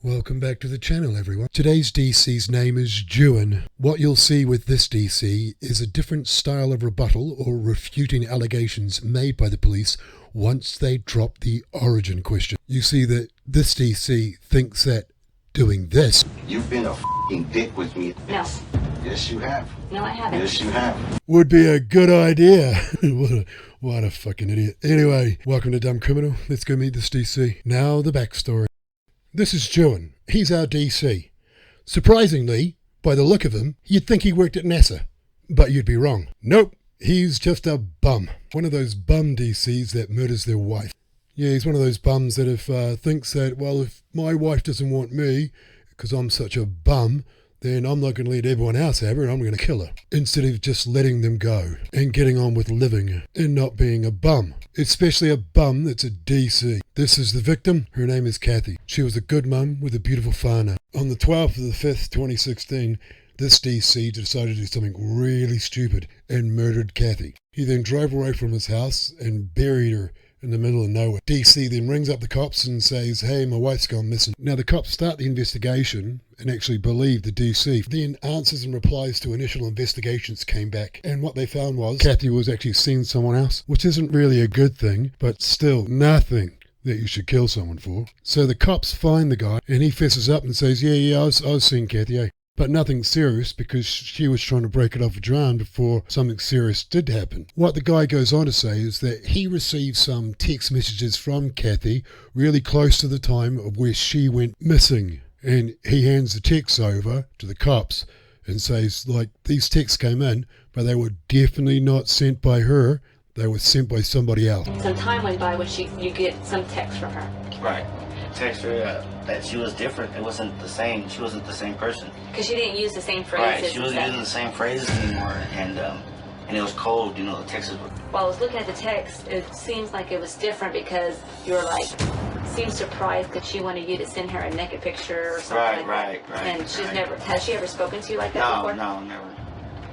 Welcome back to the channel, everyone. Today's DC's name is Juan. What you'll see with this DC is a different style of rebuttal or refuting allegations made by the police once they drop the origin question. You see that this DC thinks that doing this... You've been a f***ing dick with me. No. Yes, you have. No, I haven't. Yes, you have. would be a good idea. What a fucking idiot. Anyway, welcome to Dumb Criminal. Let's go meet this DC. Now the backstory. This is Juan. He's our DC. Surprisingly, by the look of him, you'd think he worked at NASA. But you'd be wrong. Nope, he's just a bum. One of those bum DCs that murders their wife. Yeah, he's one of those bums that thinks that, well, if my wife doesn't want me, because I'm such a bum, then I'm not going to let everyone else have her and I'm going to kill her. Instead of just letting them go and getting on with living and not being a bum. Especially a bum that's a DC. This is the victim. Her name is Kathy. She was a good mum with a beautiful whānau. On the 12th of the 5th, 2016, this DC decided to do something really stupid and murdered Kathy. He then drove away from his house and buried her in the middle of nowhere. DC then rings up the cops and says, hey, my wife's gone missing. Now the cops start the investigation and actually believe the DC. Then answers and replies to initial investigations came back. And what they found was Kathy was actually seeing someone else, which isn't really a good thing, but still nothing that you should kill someone for. So the cops find the guy and he fesses up and says, yeah, I was seeing Kathy, eh? But nothing serious because she was trying to break it off with Juan before something serious did happen. What the guy goes on to say is that he received some text messages from Kathy really close to the time of where she went missing. And he hands the texts over to the cops and says, like, these texts came in, but they were definitely not sent by her. They were sent by somebody else. Some time went by when you get some text from her. Right. Text her that she was different. It wasn't the same. She wasn't the same person. Because she didn't use the same phrases. Right. She wasn't using the same phrases anymore, and it was cold. You know, the texts were. While I was looking at the text, it seems like it was different because you were like, seemed surprised because she wanted you to send her a naked picture or something. Right. And she's never. Has she ever spoken to you like that before? No, never.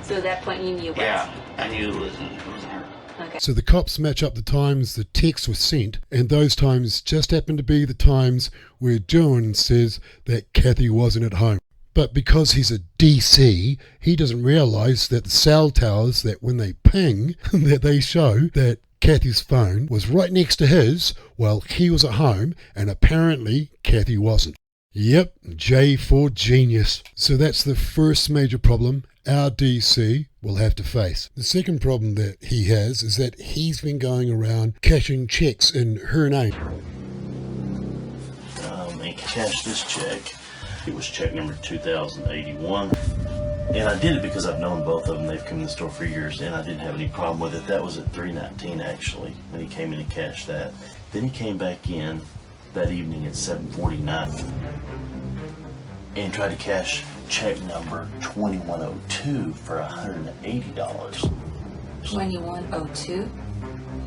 So at that point, you knew it was. Yeah, I knew it wasn't her. Okay. So the cops match up the times the text was sent, and those times just happen to be the times where Juan says that Kathy wasn't at home. But because he's a DC, he doesn't realise that the cell towers, that when they ping, that they show that Kathy's phone was right next to his while he was at home, and apparently Kathy wasn't. Yep, J for genius. So that's the first major problem our DC will have to face. The second problem that he has is that he's been going around cashing checks in her name. And cash this check. It was check number 2081. And I did it because I've known both of them. They've come in the store for years and I didn't have any problem with it. That was at 3:19 actually when he came in and cashed that. Then he came back in that evening at 7:49 and tried to cash check number 2102 for $180. 2102?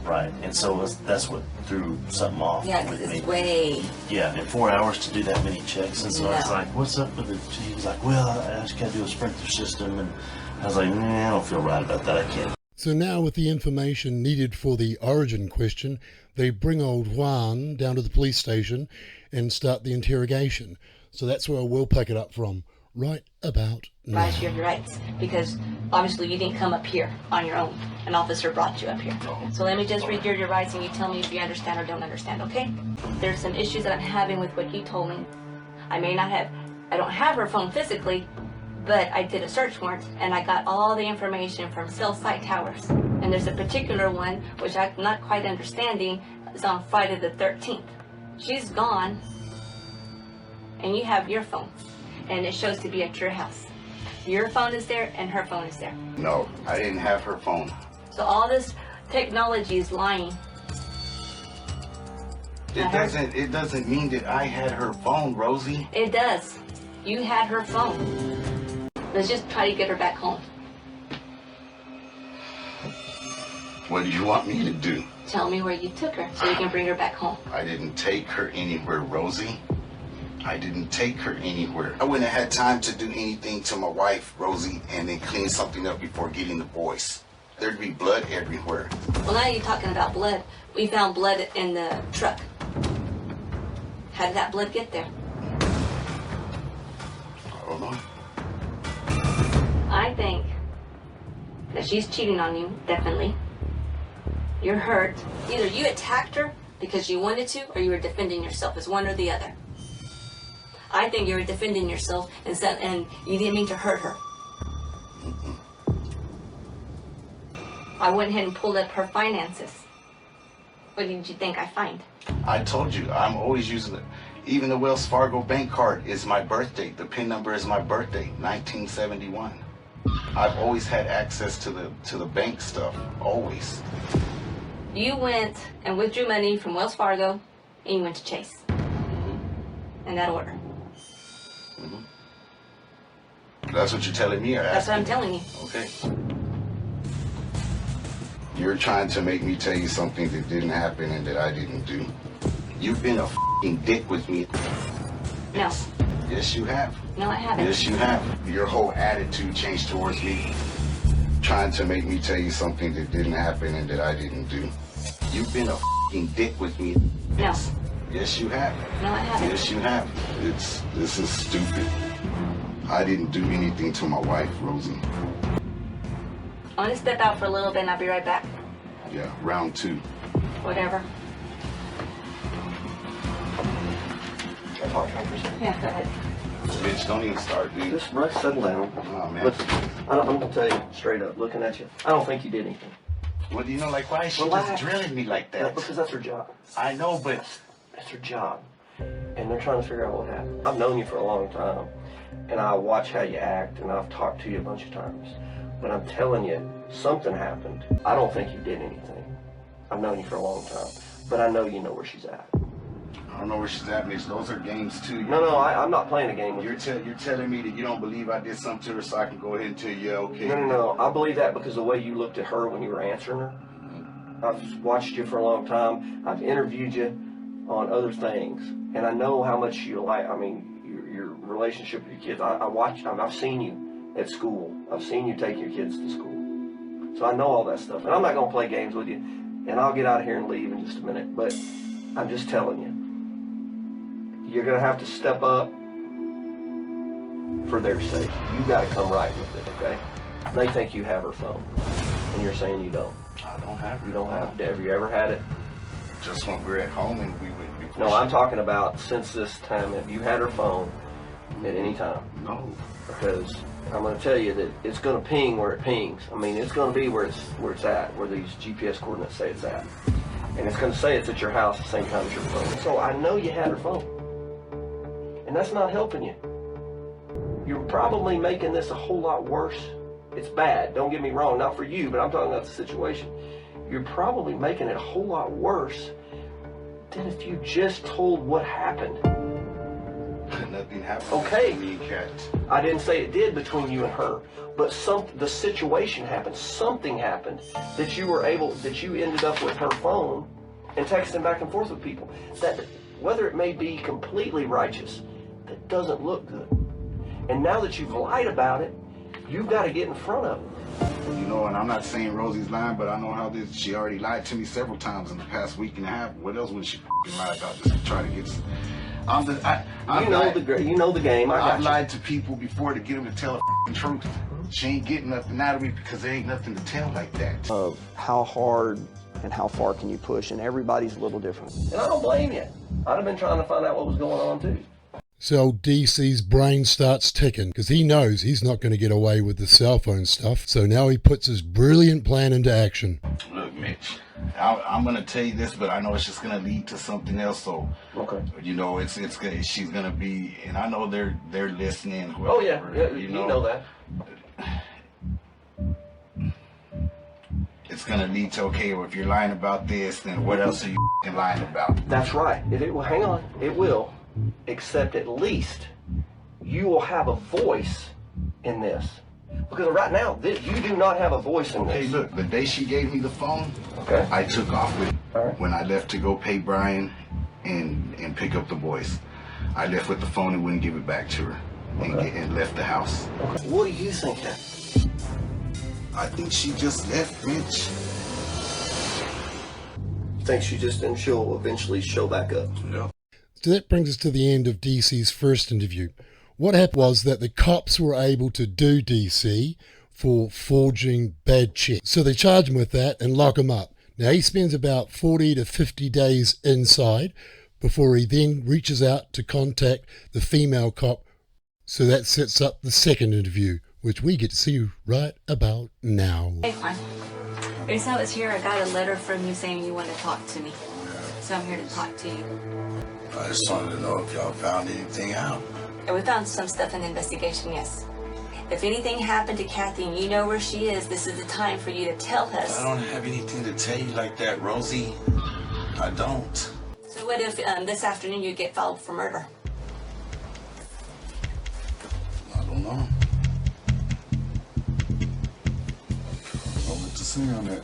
Right, and so that's what threw something off Yeah, because with me. it's way. Yeah, in 4 hours to do that many checks, and so I was like, what's up with it? He was like, well, I just got to do a sprinkler system, and I was like, I don't feel right about that, I can't. So now with the information needed for the origin question, they bring old Juan down to the police station and start the interrogation. So that's where we'll pick it up from. Right about now. Advise your rights because obviously you didn't come up here on your own. An officer brought you up here. So let me just read your rights and you tell me if you understand or don't understand, okay? There's some issues that I'm having with what you told me. I don't have her phone physically, but I did a search warrant and I got all the information from cell site towers. And there's a particular one which I'm not quite understanding. It's on Friday the 13th. She's gone and you have your phone. And it shows to be at your house. Your phone is there and her phone is there. No, I didn't have her phone. So all this technology is lying. It doesn't mean that I had her phone, Rosie. It does. You had her phone. Let's just try to get her back home. What do you want me to do? Tell me where you took her so you can bring her back home. I didn't take her anywhere, Rosie. I didn't take her anywhere. I wouldn't have had time to do anything to my wife, Rosie, and then clean something up before getting the boys. There'd be blood everywhere. Well, now you're talking about blood. We found blood in the truck. How did that blood get there? she's cheating on you, definitely. You're hurt. Either you attacked her because you wanted to, or you were defending yourself. It's one or the other. I think you were defending yourself and you didn't mean to hurt her. I went ahead and pulled up her finances. What did you think I find? I told you, I'm always using it. Even the Wells Fargo bank card is my birthday. The PIN number is my birthday, 1971. I've always had access to the bank stuff, always. You went and withdrew money from Wells Fargo, and you went to Chase. In that order. That's what you're telling me? That's what I'm telling you. Okay. You're trying to make me tell you something that didn't happen and that I didn't do. You've been a f***ing dick with me. No. Yes, you have. No, I haven't. Yes, you have. Your whole attitude changed towards me. Trying to make me tell you something that didn't happen and that I didn't do. You've been a f***ing dick with me. No. Yes, you have. No, I haven't. Yes, you have. This is stupid. I didn't do anything to my wife, Rosie. I'm gonna step out for a little bit and I'll be right back. Yeah, round 2. Whatever. Can I talk to him for a second? Yeah, go ahead. Bitch, don't even start, dude. Just settle down. Oh, man. Listen, I'm gonna tell you straight up, looking at you, I don't think you did anything. Well, you know, like, why is she Relax. just drilling me like Yeah, that? because that's her job. I know, but That's her job. And they're trying to figure out what happened. I've known you for a long time, and I watch how you act, and I've talked to you a bunch of times. But I'm telling you, something happened. I don't think you did anything. I've known you for a long time, but I know you know where she's at. I don't know where she's at, Mitch. Those are games, too. No, I'm not playing a game with you. You're telling me that you don't believe I did something to her, so I can go ahead and tell you, yeah, okay. No. I believe that because the way you looked at her when you were answering her. I've watched you for a long time. I've interviewed you on other things, and I know how much you like. I mean, your relationship with your kids. I've seen you at school. I've seen you take your kids to school, so I know all that stuff. And I'm not gonna play games with you. And I'll get out of here and leave in just a minute. But I'm just telling you, you're gonna have to step up for their sake. You got to come right with it, okay? They think you have her phone, and you're saying you don't. I don't have her. You don't have. Have you ever had it? Just when we're at home and we would be... No, I'm talking about since this time. Have you had her phone at any time? No. Because I'm going to tell you that it's going to ping where it pings. I mean, it's going to be where it's at, where these GPS coordinates say it's at. And it's going to say it's at your house at the same time as your phone. So I know you had her phone. And that's not helping you. You're probably making this a whole lot worse. It's bad, don't get me wrong, not for you, but I'm talking about the situation. You're probably making it a whole lot worse than if you just told what happened. Nothing happened. Okay. To me, Cat. I didn't say it did between you and her, but the situation happened. Something happened that you ended up with her phone and texting back and forth with people. That, whether it may be completely righteous, that doesn't look good. And now that you've lied about it, you've got to get in front of it. You know, and I'm not saying Rosie's lying, but I know how this. She already lied to me several times in the past week and a half. What else would she lie about? Just to try to get. You know the game. I've lied to people before to get them to tell the truth. She ain't getting nothing out of me because there ain't nothing to tell like that. Of how hard and how far can you push, and everybody's a little different. And I don't blame you. I'd have been trying to find out what was going on too. So DC's brain starts ticking because he knows he's not going to get away with the cell phone stuff. So now he puts his brilliant plan into action. Look, Mitch, I'm going to tell you this, but I know it's just going to lead to something else. So, okay, you know, she's going to be, and I know they're listening. Whoever, oh yeah, you know that. It's going to lead to, okay, well, if you're lying about this, then what else are you lying about? That's right. It will. Hang on. It will. Except at least you will have a voice in this. Because right now, you do not have a voice in this. Okay, look, the day she gave me the phone, okay, I took off with it. All right. When I left to go pay Brian and pick up the boys, I left with the phone and wouldn't give it back to her and left the house. Okay. What do you think happened? I think she just left, Mitch. Think she just, and she'll eventually show back up. Yeah. So that brings us to the end of DC's first interview. What happened was that the cops were able to do DC for forging bad checks. So they charge him with that and lock him up. Now he spends about 40 to 50 days inside before he then reaches out to contact the female cop. So that sets up the second interview, which we get to see right about now. Hey, Juan. Reason I was here, I got a letter from you saying you want to talk to me. So I'm here to talk to you. I just wanted to know if y'all found anything out. And we found some stuff in the investigation, yes. If anything happened to Kathy and you know where she is, this is the time for you to tell us. I don't have anything to tell you like that, Rosie. I don't. So what if this afternoon you get filed for murder? I don't know. I don't know what to say on that.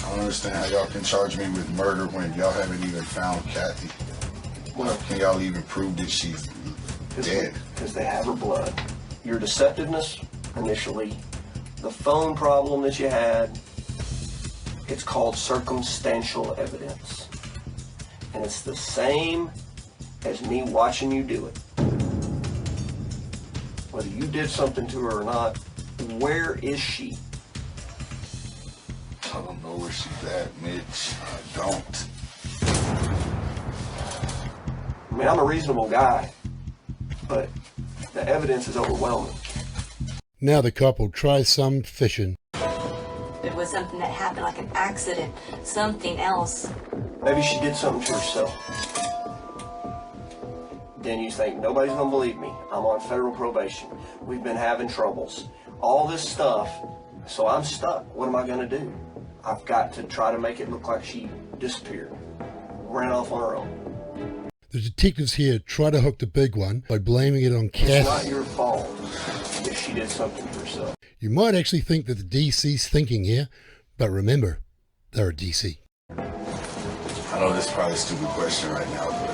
I don't understand how y'all can charge me with murder when y'all haven't even found Kathy. How can y'all even prove that she's dead? Because they have her blood. Your deceptiveness initially, the phone problem that you had, it's called circumstantial evidence. And it's the same as me watching you do it. Whether you did something to her or not, where is she? I don't know where she's at, Mitch. I don't. I mean, I'm a reasonable guy, but the evidence is overwhelming. Now the couple tries some fishing. It was something that happened, like an accident, something else. Maybe she did something to herself. Then you think, nobody's gonna believe me. I'm on federal probation. We've been having troubles. All this stuff, so I'm stuck. What am I gonna do? I've got to try to make it look like she disappeared, ran off on her own. The detectives here try to hook the big one by blaming it on It's Kathy. not your fault if she did something to herself. You might actually think that the DC's thinking here, but remember, they're a DC. I know this is probably a stupid question right now, but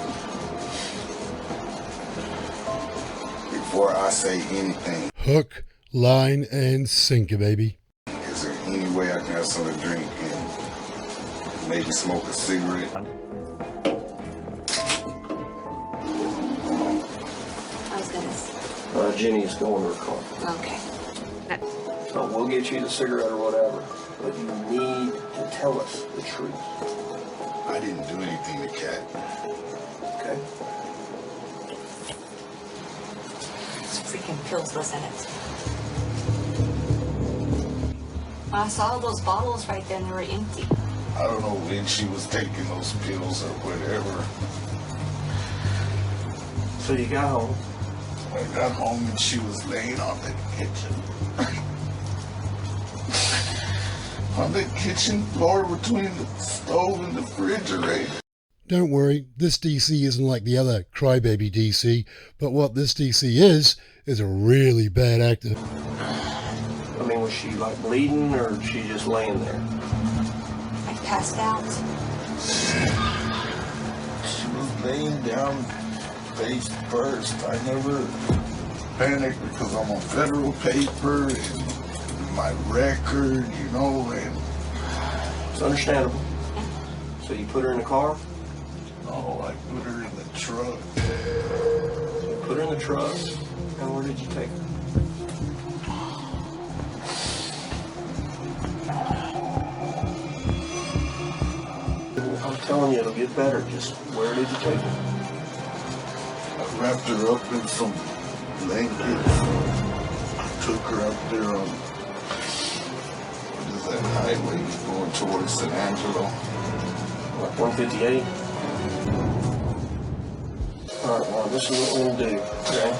before I say anything, Hook, line, and sinker, baby. is there any way I can have something to drink and maybe smoke a cigarette? How's Dennis? Jenny's going to her car. Okay. So we'll get you the cigarette or whatever, but you need to tell us the truth. I didn't do anything to Kat. Okay? It's freaking pills, wasn't it? I saw those bottles right there and they were empty. I don't know when she was taking those pills or whatever. So you got home. I got home and she was laying on the kitchen. On the kitchen floor between the stove and the refrigerator. Don't worry, this DC isn't like the other crybaby DC, but what this DC is a really bad actor. I mean, was she like bleeding or was she just laying there? I passed out. She was laying down face first. I never panicked because I'm on federal paper and my record, you know, and It's understandable. So you put her in the car? no, I put her in the truck. You put her in the truck, and where did you take her? I'm telling you, it'll get better. Just where did you take her? I wrapped her up in some blankets. I took her up there on, what is that highway going towards San Angelo? Like 158? All right, well, this is what we're gonna do, okay?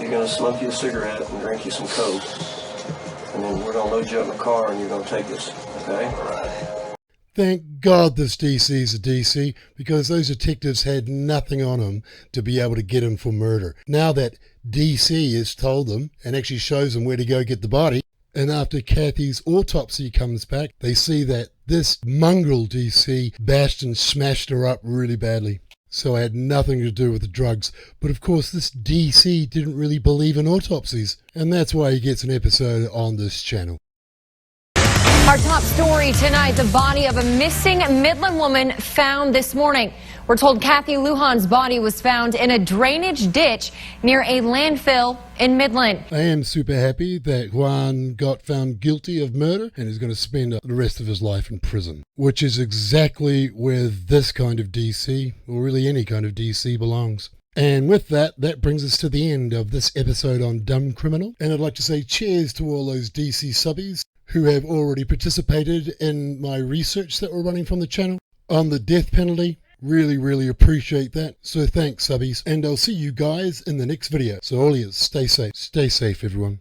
You're gonna smoke you a cigarette and drink you some Coke, and then we're gonna load you up in the car and you're gonna take us, okay? All right. Thank God this DC's a DC, because those detectives had nothing on him to be able to get him for murder. Now that DC has told them and actually shows them where to go get the body, and after Kathy's autopsy comes back, they see that this mongrel DC bashed and smashed her up really badly. So it had nothing to do with the drugs. But of course, this DC didn't really believe in autopsies, and that's why he gets an episode on this channel. Our top story tonight, the body of a missing Midland woman found this morning. We're told Kathy Lujan's body was found in a drainage ditch near a landfill in Midland. I am super happy that Juan got found guilty of murder and is going to spend the rest of his life in prison, which is exactly where this kind of DC, or really any kind of DC, belongs. And with that, that brings us to the end of this episode on Dumb Criminal. And I'd like to say cheers to all those DC subbies who have already participated in my research that we're running from the channel on the death penalty. Really appreciate that. So thanks, subbies. And I'll see you guys in the next video. So all of you, stay safe. Stay safe, everyone.